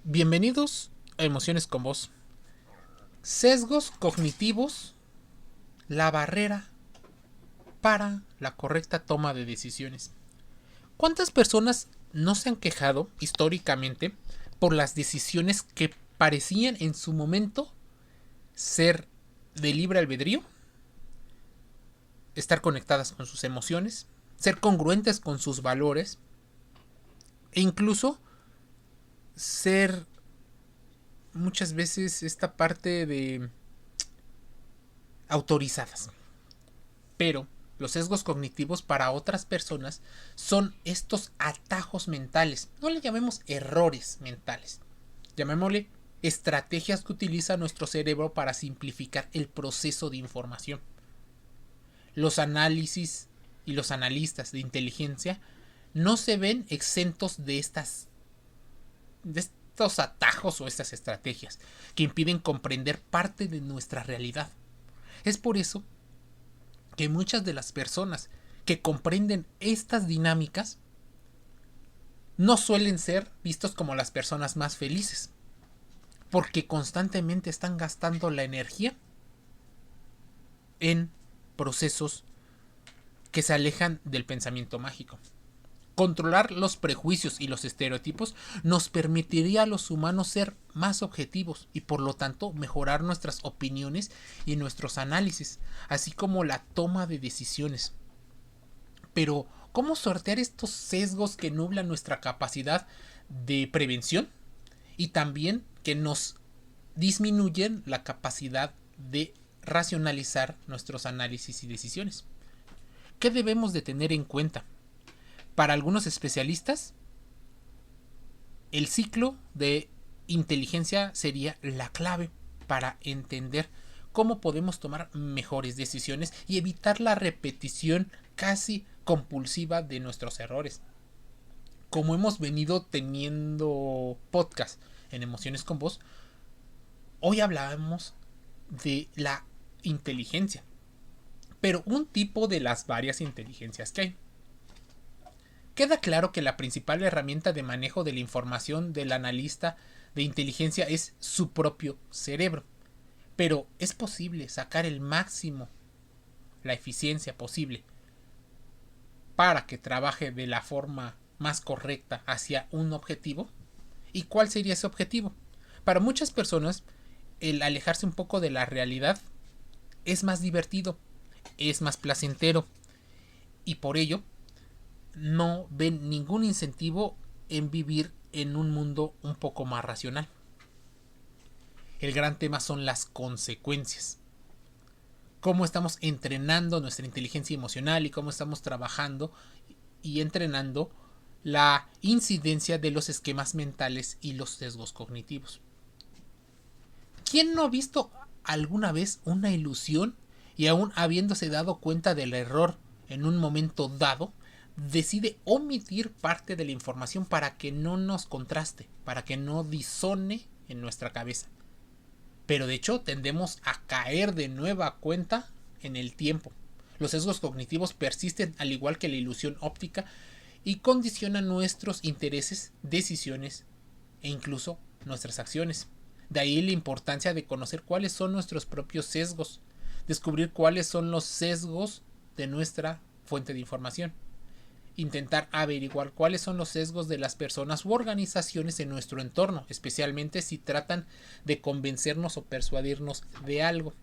Bienvenidos a Emociones con Vos. Sesgos cognitivos, la barrera para la correcta toma de decisiones. ¿Cuántas personas no se han quejado históricamente por las decisiones que parecían en su momento ser de libre albedrío? Estar conectadas con sus emociones, ser congruentes con sus valores e incluso ser muchas veces esta parte de autorizadas. Pero los sesgos cognitivos para otras personas son estos atajos mentales. No le llamemos errores mentales. Llamémosle estrategias que utiliza nuestro cerebro para simplificar el proceso de información. Los análisis y los analistas de inteligencia no se ven exentos de estos atajos o estas estrategias que impiden comprender parte de nuestra realidad. Es por eso que muchas de las personas que comprenden estas dinámicas no suelen ser vistos como las personas más felices, porque constantemente están gastando la energía en procesos que se alejan del pensamiento mágico. Controlar los prejuicios y los estereotipos nos permitiría a los humanos ser más objetivos y por lo tanto mejorar nuestras opiniones y nuestros análisis, así como la toma de decisiones. Pero, ¿cómo sortear estos sesgos que nublan nuestra capacidad de prevención y también que nos disminuyen la capacidad de racionalizar nuestros análisis y decisiones? ¿Qué debemos de tener en cuenta? Para algunos especialistas, el ciclo de inteligencia sería la clave para entender cómo podemos tomar mejores decisiones y evitar la repetición casi compulsiva de nuestros errores. Como hemos venido teniendo podcast en Emociones con Vos, hoy hablábamos de la inteligencia, pero un tipo de las varias inteligencias que hay. Queda claro que la principal herramienta de manejo de la información del analista de inteligencia es su propio cerebro. Pero ¿es posible sacar el máximo, la eficiencia posible, para que trabaje de la forma más correcta hacia un objetivo? ¿Y cuál sería ese objetivo? Para muchas personas, el alejarse un poco de la realidad es más divertido, es más placentero, y por ello no ven ningún incentivo en vivir en un mundo un poco más racional. El gran tema son las consecuencias. Cómo estamos entrenando nuestra inteligencia emocional y cómo estamos trabajando y entrenando la incidencia de los esquemas mentales y los sesgos cognitivos. ¿Quién no ha visto alguna vez una ilusión y aún habiéndose dado cuenta del error en un momento dado, decide omitir parte de la información para que no nos contraste, para que no disone en nuestra cabeza? Pero de hecho tendemos a caer de nueva cuenta en el tiempo. Los sesgos cognitivos persisten al igual que la ilusión óptica y condicionan nuestros intereses, decisiones e incluso nuestras acciones. De ahí la importancia de conocer cuáles son nuestros propios sesgos, descubrir cuáles son los sesgos de nuestra fuente de información, intentar averiguar cuáles son los sesgos de las personas u organizaciones en nuestro entorno, especialmente si tratan de convencernos o persuadirnos de algo.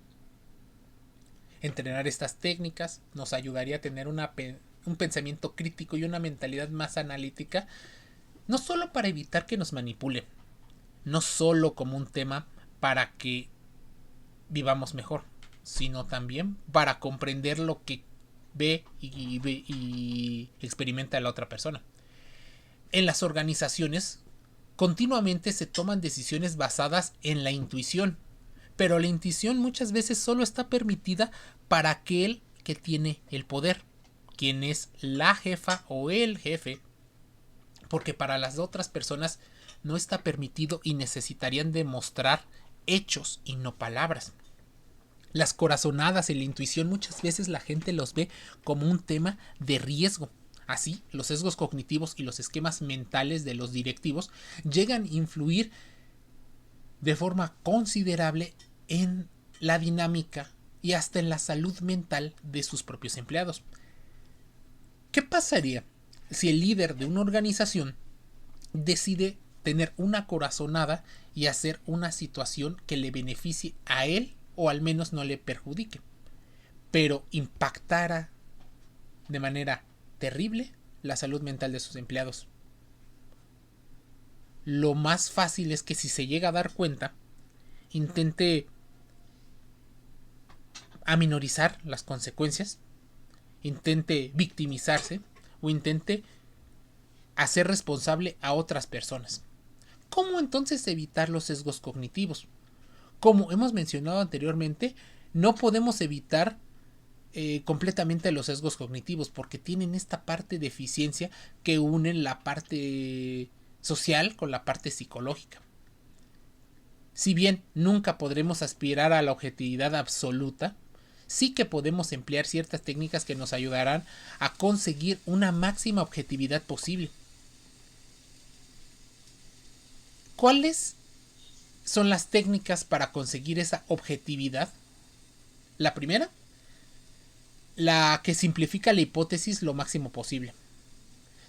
Entrenar estas técnicas nos ayudaría a tener un pensamiento crítico y una mentalidad más analítica, no solo para evitar que nos manipulen, no solo como un tema para que vivamos mejor, sino también para comprender lo que ve y experimenta la otra persona. En las organizaciones continuamente se toman decisiones basadas en la intuición, pero la intuición muchas veces solo está permitida para aquel que tiene el poder, quien es la jefa o el jefe, porque para las otras personas no está permitido y necesitarían demostrar hechos y no palabras. Las corazonadas y la intuición muchas veces la gente los ve como un tema de riesgo, Así, los sesgos cognitivos y los esquemas mentales de los directivos llegan a influir de forma considerable en la dinámica y hasta en la salud mental de sus propios empleados. ¿Qué pasaría si el líder de una organización decide tener una corazonada y hacer una situación que le beneficie a él o al menos no le perjudique, pero impactara de manera terrible la salud mental de sus empleados? Lo más fácil es que si se llega a dar cuenta, intente aminorizar las consecuencias, intente victimizarse o intente hacer responsable a otras personas. ¿Cómo entonces evitar los sesgos cognitivos? Como hemos mencionado anteriormente, no podemos evitar completamente los sesgos cognitivos porque tienen esta parte de eficiencia que unen la parte social con la parte psicológica. Si bien nunca podremos aspirar a la objetividad absoluta, sí que podemos emplear ciertas técnicas que nos ayudarán a conseguir una máxima objetividad posible. ¿Cuáles son las técnicas para conseguir esa objetividad? La primera, la que simplifica la hipótesis lo máximo posible.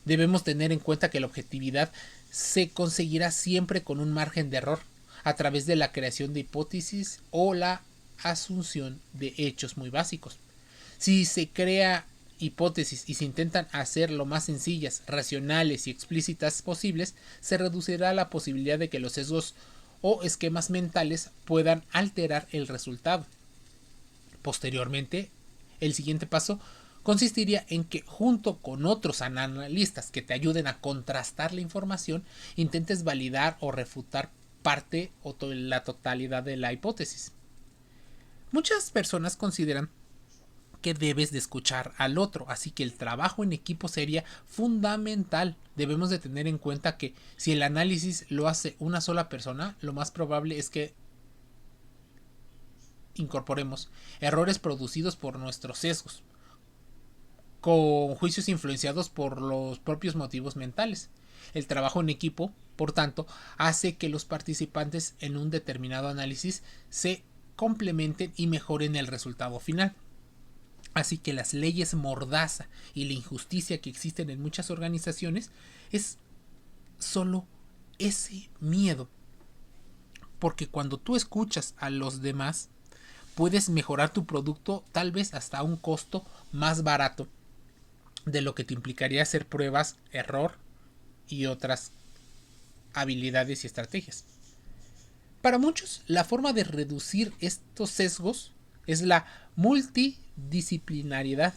Debemos tener en cuenta que la objetividad se conseguirá siempre con un margen de error a través de la creación de hipótesis o la asunción de hechos muy básicos. Si se crea hipótesis y se intentan hacer lo más sencillas, racionales y explícitas posibles, se reducirá la posibilidad de que los sesgos o esquemas mentales puedan alterar el resultado. Posteriormente, el siguiente paso consistiría en que junto con otros analistas que te ayuden a contrastar la información, intentes validar o refutar parte o la totalidad de la hipótesis. Muchas personas consideran que debes de escuchar al otro, así que el trabajo en equipo sería fundamental. Debemos de tener en cuenta que si el análisis lo hace una sola persona, lo más probable es que incorporemos errores producidos por nuestros sesgos, con juicios influenciados por los propios motivos mentales. El trabajo en equipo, por tanto, hace que los participantes en un determinado análisis se complementen y mejoren el resultado final. Así que las leyes mordaza y la injusticia que existen en muchas organizaciones es solo ese miedo. Porque cuando tú escuchas a los demás, puedes mejorar tu producto tal vez hasta a un costo más barato de lo que te implicaría hacer pruebas, error y otras habilidades y estrategias. Para muchos, la forma de reducir estos sesgos es la multidisciplinariedad.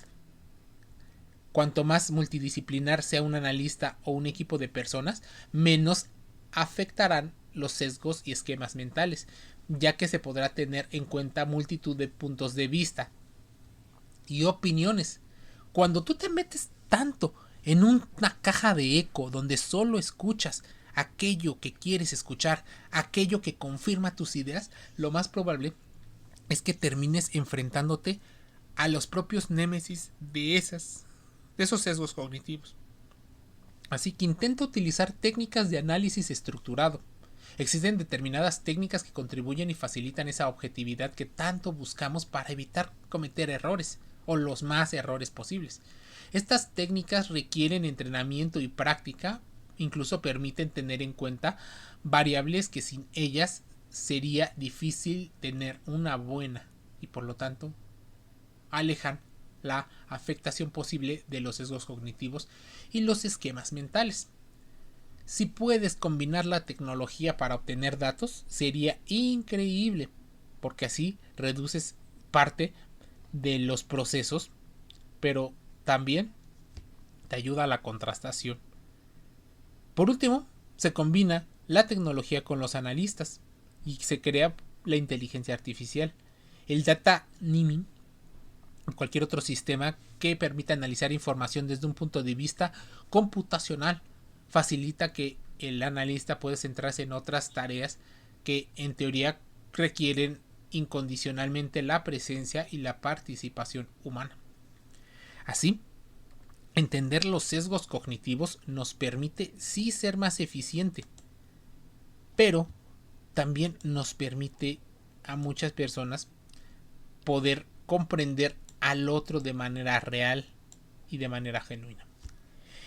Cuanto más multidisciplinar sea un analista o un equipo de personas, menos afectarán los sesgos y esquemas mentales, ya que se podrá tener en cuenta multitud de puntos de vista y opiniones. Cuando tú te metes tanto en una caja de eco donde solo escuchas aquello que quieres escuchar, aquello que confirma tus ideas, lo más probable es que termines enfrentándote a los propios némesis de esos sesgos cognitivos. Así que intenta utilizar técnicas de análisis estructurado. Existen determinadas técnicas que contribuyen y facilitan esa objetividad que tanto buscamos para evitar cometer errores o los más errores posibles. Estas técnicas requieren entrenamiento y práctica, incluso permiten tener en cuenta variables que sin ellas sería difícil tener una buena y por lo tanto alejan la afectación posible de los sesgos cognitivos y los esquemas mentales. Si puedes combinar la tecnología para obtener datos, sería increíble, porque así reduces parte de los procesos, pero también te ayuda a la contrastación. Por último, se combina la tecnología con los analistas y se crea la inteligencia artificial. El data naming, cualquier otro sistema que permita analizar información desde un punto de vista computacional, facilita que el analista pueda centrarse en otras tareas que en teoría requieren incondicionalmente la presencia y la participación humana. Así, Entender los sesgos cognitivos nos permite sí ser más eficiente, pero también nos permite a muchas personas poder comprender al otro de manera real y de manera genuina.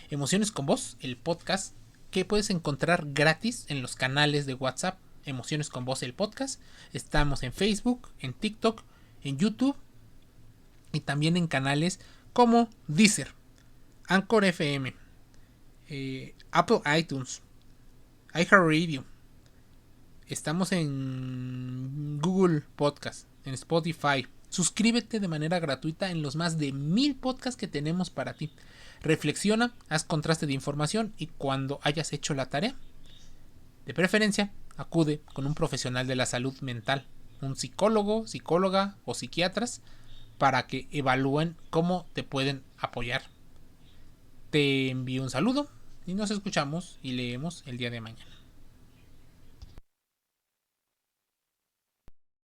Emociones con Voz, el podcast que puedes encontrar gratis en los canales de WhatsApp. Emociones con Voz, el podcast. Estamos en Facebook, en TikTok, en YouTube y también en canales como Deezer, Anchor FM, Apple iTunes, iHeartRadio. Estamos en Google Podcast, en Spotify. Suscríbete de manera gratuita en los más de 1000 podcasts que tenemos para ti. Reflexiona, haz contraste de información y cuando hayas hecho la tarea, de preferencia, acude con un profesional de la salud mental, un psicólogo, psicóloga o psiquiatras, para que evalúen cómo te pueden apoyar. Te envío un saludo y nos escuchamos y leemos el día de mañana.